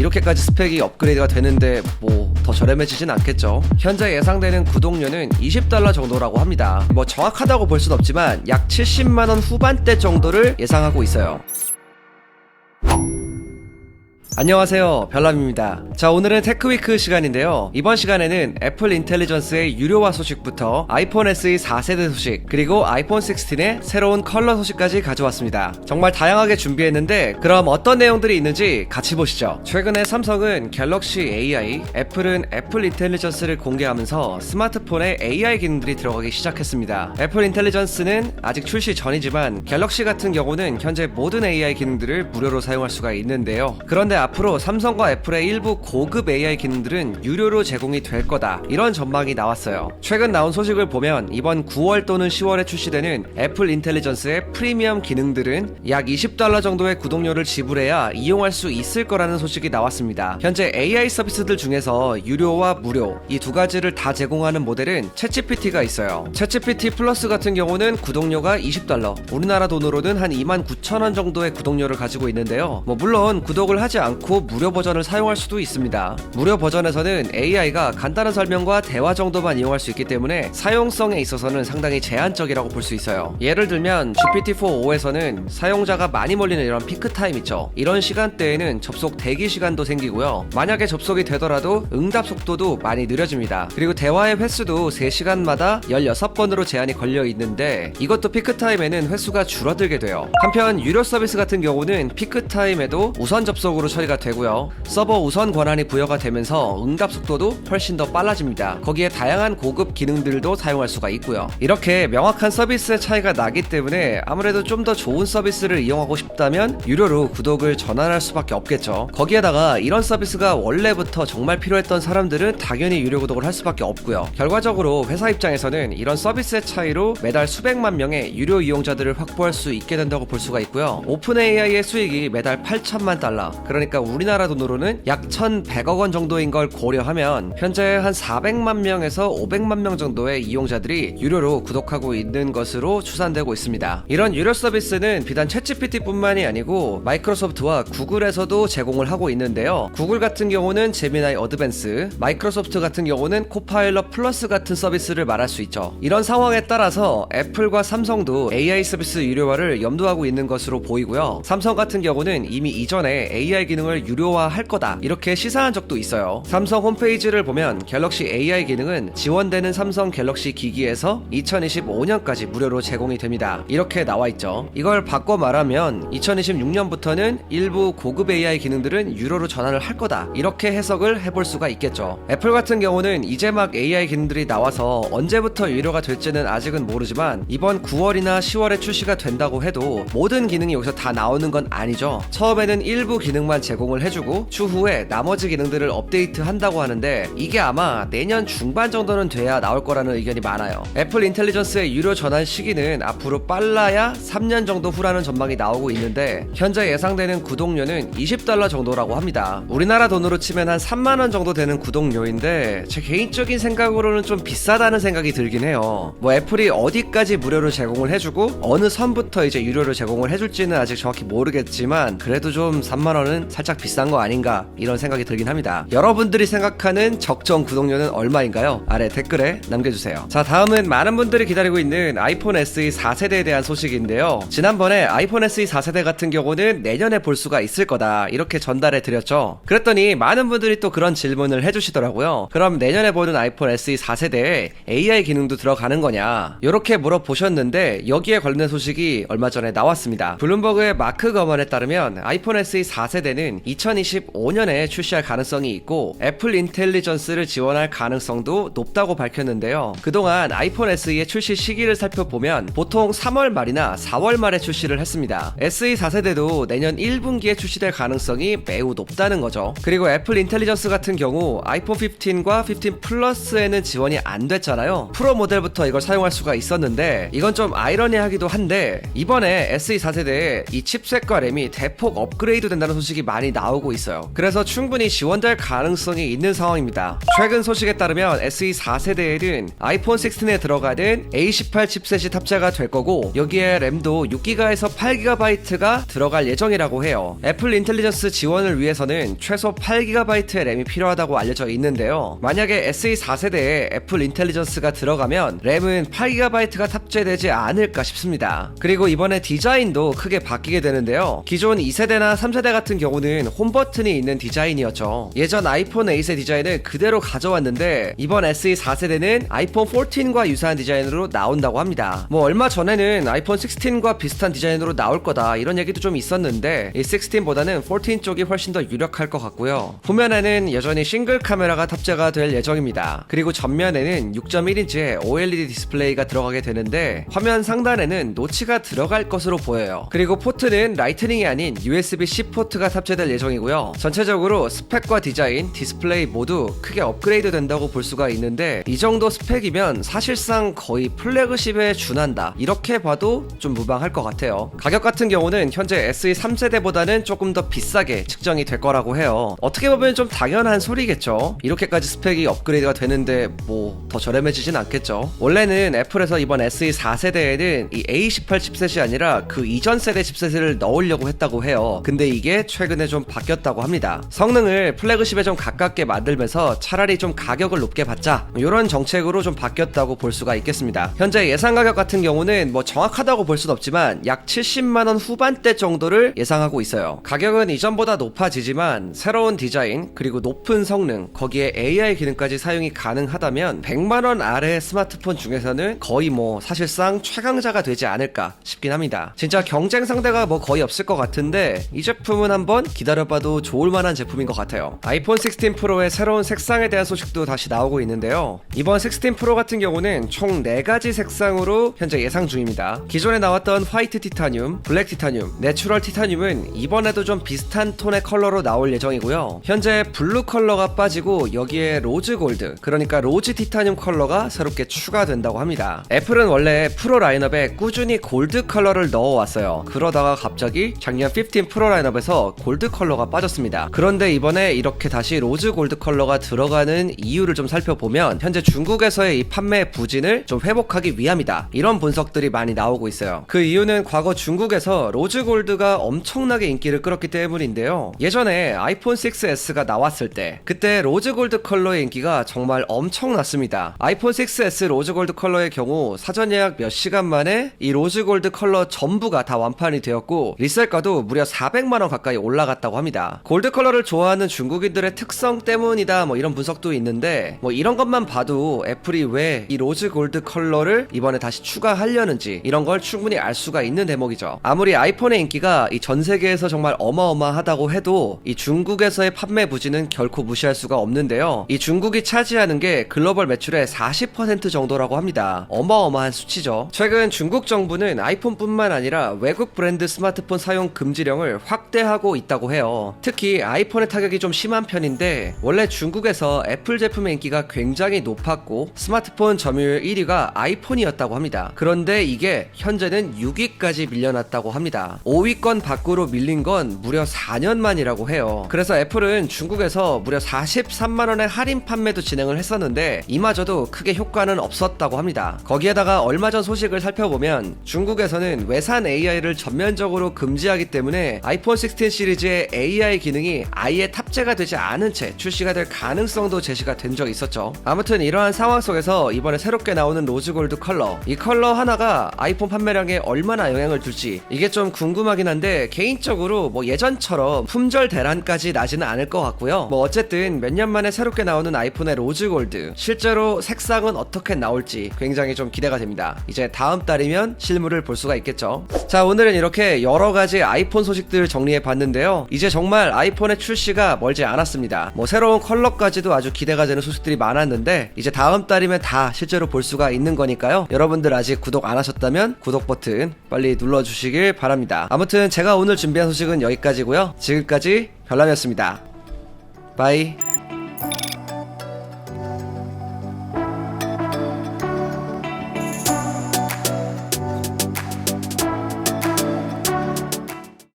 이렇게까지 스펙이 업그레이드가 되는데 뭐 더 저렴해지진 않겠죠. 현재 예상되는 구독료는 $20 정도라고 합니다. 뭐 정확하다고 볼 순 없지만 약 70만원 후반대 정도를 예상하고 있어요. 안녕하세요, 별남입니다. 자, 오늘은 테크위크 시간인데요. 이번 시간에는 애플 인텔리전스의 유료화 소식부터 아이폰 SE 4세대 소식, 그리고 아이폰 16의 새로운 컬러 소식까지 가져왔습니다. 정말 다양하게 준비했는데 그럼 어떤 내용들이 있는지 같이 보시죠. 최근에 삼성은 갤럭시 AI, 애플은 애플 인텔리전스를 공개하면서 스마트폰에 AI 기능들이 들어가기 시작했습니다. 애플 인텔리전스는 아직 출시 전이지만 갤럭시 같은 경우는 현재 모든 AI 기능들을 무료로 사용할 수가 있는데요. 그런데 앞으로 삼성과 애플의 일부 고급 AI 기능들은 유료로 제공이 될 거다, 이런 전망이 나왔어요. 최근 나온 소식을 보면 이번 9월 또는 10월에 출시되는 애플 인텔리전스의 프리미엄 기능들은 약 $20 정도의 구독료를 지불해야 이용할 수 있을 거라는 소식이 나왔습니다. 현재 AI 서비스들 중에서 유료와 무료 이 두 가지를 다 제공하는 모델은 챗GPT가 있어요. 챗GPT 플러스 같은 경우는 구독료가 $20, 우리나라 돈으로는 한 29,000원 정도의 구독료를 가지고 있는데요. 물론 구독을 하지 않고 무료 버전을 사용할 수도 있습니다. 무료 버전에서는 AI가 간단한 설명과 대화 정도만 이용할 수 있기 때문에 사용성에 있어서는 상당히 제한적이라고 볼 수 있어요. 예를 들면 GPT-4.5에서는 사용자가 많이 몰리는 이런 피크타임 있죠. 이런 시간대에는 접속 대기 시간도 생기고요. 만약에 접속이 되더라도 응답 속도도 많이 느려집니다. 그리고 대화의 횟수도 3시간마다 16번으로 제한이 걸려 있는데 이것도 피크타임에는 횟수가 줄어들게 돼요. 한편 유료 서비스 같은 경우는 피크타임에도 우선 접속으로 처리가 되고요. 서버 우선 권한이 부여가 되면서 응답 속도도 훨씬 더 빨라집니다. 거기에 다양한 고급 기능들도 사용할 수가 있고요. 이렇게 명확한 서비스의 차이가 나기 때문에 아무래도 좀 더 좋은 서비스를 이용하고 싶다면 유료로 구독을 전환할 수밖에 없겠죠. 거기에다가 이런 서비스가 원래부터 정말 필요했던 사람들은 당연히 유료 구독을 할 수밖에 없고요. 결과적으로 회사 입장에서는 이런 서비스의 차이로 매달 수백만 명의 유료 이용자들을 확보할 수 있게 된다고 볼 수가 있고요. 오픈 AI의 수익이 매달 $8,000만, 그러니까 우리나라 돈으로는 약 1,100억 원 정도인 걸 고려하면 현재 한 400만 명에서 500만 명 정도의 이용자들이 유료로 구독하고 있는 것으로 추산되고 있습니다. 이런 유료 서비스는 비단 챗GPT 뿐만이 아니고 마이크로소프트와 구글에서도 제공을 하고 있는데요. 구글 같은 경우는 제미나이 어드밴스, 마이크로소프트 같은 경우는 코파일럿 플러스 같은 서비스를 말할 수 있죠. 이런 상황에 따라서 애플과 삼성도 AI 서비스 유료화를 염두하고 있는 것으로 보이고요. 삼성 같은 경우는 이미 이전에 AI 기능을 유료화할 거다, 이렇게 시사한 적도 있어요. 삼성 홈페이지를 보면 갤럭시 AI 기능은 지원되는 삼성 갤럭시 기기에서 2025년까지 무료로 제공이 됩니다, 이렇게 나와있죠. 이걸 바꿔 말하면 2026년부터는 일부 고급 AI 기능들은 유료로 전환을 할 거다, 이렇게 해석을 해볼 수가 있겠죠. 애플 같은 경우는 이제 막 AI 기능들이 나와서 언제부터 유료가 될지는 아직은 모르지만 이번 9월이나 10월에 출시가 된다고 해도 모든 기능이 여기서 다 나오는 건 아니죠. 처음에는 일부 기능만 제공을 해주고 추후에 나머지 기능들을 업데이트 한다고 하는데 이게 아마 내년 중반 정도는 돼야 나올 거라는 의견이 많아요. 애플 인텔리전스의 유료 전환 시기는 앞으로 빨라야 3년 정도 후라는 전망이 나오고 있는데 현재 예상되는 구독료는 $20 정도라고 합니다. 우리나라 돈으로 치면 한 3만원 정도 되는 구독료인데 제 개인적인 생각으로는 좀 비싸다는 생각이 들긴 해요. 애플이 어디까지 무료로 제공을 해주고 어느 선부터 이제 유료로 제공을 해줄지는 아직 정확히 모르겠지만 그래도 좀 3만원은 살짝 비싼 거 아닌가, 이런 생각이 들긴 합니다. 여러분들이 생각하는 적정 구독료는 얼마인가요? 아래 댓글에 남겨주세요. 자, 다음은 많은 분들이 기다리고 있는 아이폰 SE 4세대에 대한 소식인데요. 지난번에 아이폰 SE 4세대 같은 경우는 내년에 볼 수가 있을 거다, 이렇게 전달해 드렸죠. 그랬더니 많은 분들이 또 그런 질문을 해주시더라고요. 그럼 내년에 보는 아이폰 SE 4세대에 AI 기능도 들어가는 거냐, 이렇게 물어보셨는데 여기에 관련된 소식이 얼마 전에 나왔습니다. 블룸버그의 마크 거먼에 따르면 아이폰 SE 4세대는 2025년에 출시할 가능성이 있고 애플 인텔리전스를 지원할 가능성도 높다고 밝혔는데요. 그동안 아이폰 SE의 출시 시기를 살펴보면 보통 3월 말이나 4월 말에 출시를 했습니다. SE 4세대도 내년 1분기에 출시될 가능성이 매우 높다는 거죠. 그리고 애플 인텔리전스 같은 경우 아이폰 15과 15 플러스에는 지원이 안 됐잖아요. 프로 모델부터 이걸 사용할 수가 있었는데 이건 좀 아이러니하기도 한데 이번에 SE 4세대에 이 칩셋과 램이 대폭 업그레이드 된다는 소식이 많이 나오고 있어요. 그래서 충분히 지원될 가능성이 있는 상황입니다. 최근 소식에 따르면 SE 4세대에는 아이폰 16에 들어가는 A18 칩셋이 탑재가 될 거고, 여기에 램도 6GB에서 8GB가 들어갈 예정이라고 해요. 애플 인텔리전스 지원을 위해서는 최소 8GB의 램이 필요하다고 알려져 있는데요. 만약에 SE 4세대에 애플 인텔리전스가 들어가면 램은 8GB가 탑재되지 않을까 싶습니다. 그리고 이번에 디자인도 크게 바뀌게 되는데요. 기존 2세대나 3세대 같은 경우는 홈 버튼이 있는 디자인이었죠. 예전 아이폰 8의 디자인을 그대로 가져왔는데, 이번 SE 4세대는 아이폰 14과 유사한 디자인으로 나온다고 합니다. 뭐 얼마 전에는 아이폰 16과 비슷한 디자인으로 나올 거다 이런 얘기도 좀 있었는데, 이 16보다는 14 쪽이 훨씬 더 유력할 것 같고요. 후면에는 여전히 싱글 카메라가 탑재가 될 예정입니다. 그리고 전면에는 6.1인치의 OLED 디스플레이가 들어가게 되는데, 화면 상단에는 노치가 들어갈 것으로 보여요. 그리고 포트는 라이트닝이 아닌 USB-C 포트가 탑재될 예정이고요. 전체적으로 스펙과 디자인, 디스플레이 모두 크게 업그레이드 된다고 볼 수가 있는데, 이 정도 스펙이면 사실상 거의 플래그십에 준한다 이렇게 봐도 좀 무방할 것 같아요. 가격 같은 경우는 현재 SE 3세대보다는 조금 더 비싸게 측정이 될 거라고 해요. 어떻게 보면 좀 당연한 소리겠죠. 이렇게까지 스펙이 업그레이드가 되는데 뭐 더 저렴해지진 않겠죠. 원래는 애플에서 이번 SE 4세대에는 이 A18 칩셋이 아니라 그 이전 세대 칩셋을 넣으려고 했다고 해요. 근데 이게 최근에 좀 바뀌었다고 합니다. 성능을 플래그십에 좀 가깝게 만들면서 차라리 좀 가격을 높게 받자, 이런 정책으로 좀 바뀌었다고 볼 수가 있겠습니다. 현재 예상 가격 같은 경우는 뭐 정확하다고 볼 수는 없지만 약 70만원 후반대 정도를 예상하고 있어요. 가격은 이전보다 높아지지만 새로운 디자인 그리고 높은 성능, 거기에 AI 기능까지 사용이 가능하다면 100만원 아래 스마트폰 중에서는 거의 뭐 사실상 최강자가 되지 않을까 싶긴 합니다. 진짜 경쟁 상대가 뭐 거의 없을 것 같은데, 이 제품은 한번 기다려봐도 좋을 만한 제품인 것 같아요. 아이폰 16 프로의 새로운 색상에 대한 소식도 다시 나오고 있는데요. 이번 16 프로 같은 경우는 총 4가지 색상으로 현재 예상 중입니다. 기존에 나왔던 화이트 티타늄, 블랙 티타늄, 내추럴 티타늄은 이번에도 좀 비슷한 톤의 컬러로 나올 예정이고요. 현재 블루 컬러가 빠지고 여기에 로즈 골드, 그러니까 로즈 티타늄 컬러가 새롭게 추가된다고 합니다. 애플은 원래 프로 라인업에 꾸준히 골드 컬러를 넣어왔어요. 그러다가 갑자기 작년 15 프로 라인업에서 골드 컬러가 빠졌습니다. 그런데 이번에 이렇게 다시 로즈 골드 컬러가 들어가는 이유를 좀 살펴보면 현재 중국에서의 이 판매 부진을 좀 회복하기 위함이다, 이런 분석들이 많이 나오고 있어요. 그 이유는 과거 중국에서 로즈 골드가 엄청나게 인기를 끌었기 때문인데요. 예전에 아이폰 6S가 나왔을 때 그때 로즈 골드 컬러의 인기가 정말 엄청났습니다. 아이폰 6S 로즈 골드 컬러의 경우 사전 예약 몇 시간 만에 이 로즈 골드 컬러 전부가 다 완판이 되었고, 리셀가도 무려 400만원 가까이 올라갔다고 합니다. 골드 컬러를 좋아하는 중국인들의 특성 때문이다 뭐 이런 분석도 있는데, 뭐 이런 것만 봐도 애플이 왜 이 로즈 골드 컬러를 이번에 다시 추가하려는지 이런 걸 충분히 알 수가 있는 대목이죠. 아무리 아이폰의 인기가 이 전 세계에서 정말 어마어마하다고 해도 이 중국에서의 판매 부진은 결코 무시할 수가 없는데요. 이 중국이 차지하는 게 글로벌 매출의 40% 정도라고 합니다. 어마어마한 수치죠. 최근 중국 정부는 아이폰뿐만 아니라 외국 브랜드 스마트폰 사용 금지령을 확대하고 있다고 해요. 특히 아이폰의 타격이 좀 심한 편인데, 원래 중국에서 애플 제품의 인기가 굉장히 높았고 스마트폰 점유율 1위가 아이폰이었다고 합니다. 그런데 이게 현재는 6위까지 밀려났다고 합니다. 5위권 밖으로 밀린 건 무려 4년 만이라고 해요. 그래서 애플은 중국에서 무려 43만원의 할인 판매도 진행을 했었는데 이마저도 크게 효과는 없었다고 합니다. 거기에다가 얼마 전 소식을 살펴보면 중국에서는 외산 AI를 전면적으로 금지하기 때문에 아이폰 16 시리즈의 AI 기능이 아예 탑재가 되지 않은 채 출시가 될 가능성도 제시가 된 적이 있었죠. 아무튼 이러한 상황 속에서 이번에 새롭게 나오는 로즈 골드 컬러, 이 컬러 하나가 아이폰 판매량에 얼마나 영향을 줄지 이게 좀 궁금하긴 한데, 개인적으로 뭐 예전처럼 품절 대란까지 나지는 않을 것 같고요. 뭐 어쨌든 몇 년 만에 새롭게 나오는 아이폰의 로즈 골드, 실제로 색상은 어떻게 나올지 굉장히 좀 기대가 됩니다. 이제 다음 달이면 실물을 볼 수가 있겠죠. 자, 오늘은 이렇게 여러가지 아이폰 소식들 정리해 봤는데요. 이제 정말 아이폰의 출시가 멀지 않았습니다. 뭐 새로운 컬러까지도 아주 기대가 되는 소식들이 많았는데, 이제 다음 달이면 다 실제로 볼 수가 있는 거니까요. 여러분들 아직 구독 안 하셨다면 구독 버튼 빨리 눌러주시길 바랍니다. 아무튼 제가 오늘 준비한 소식은 여기까지고요. 지금까지 별남이었습니다. 바이.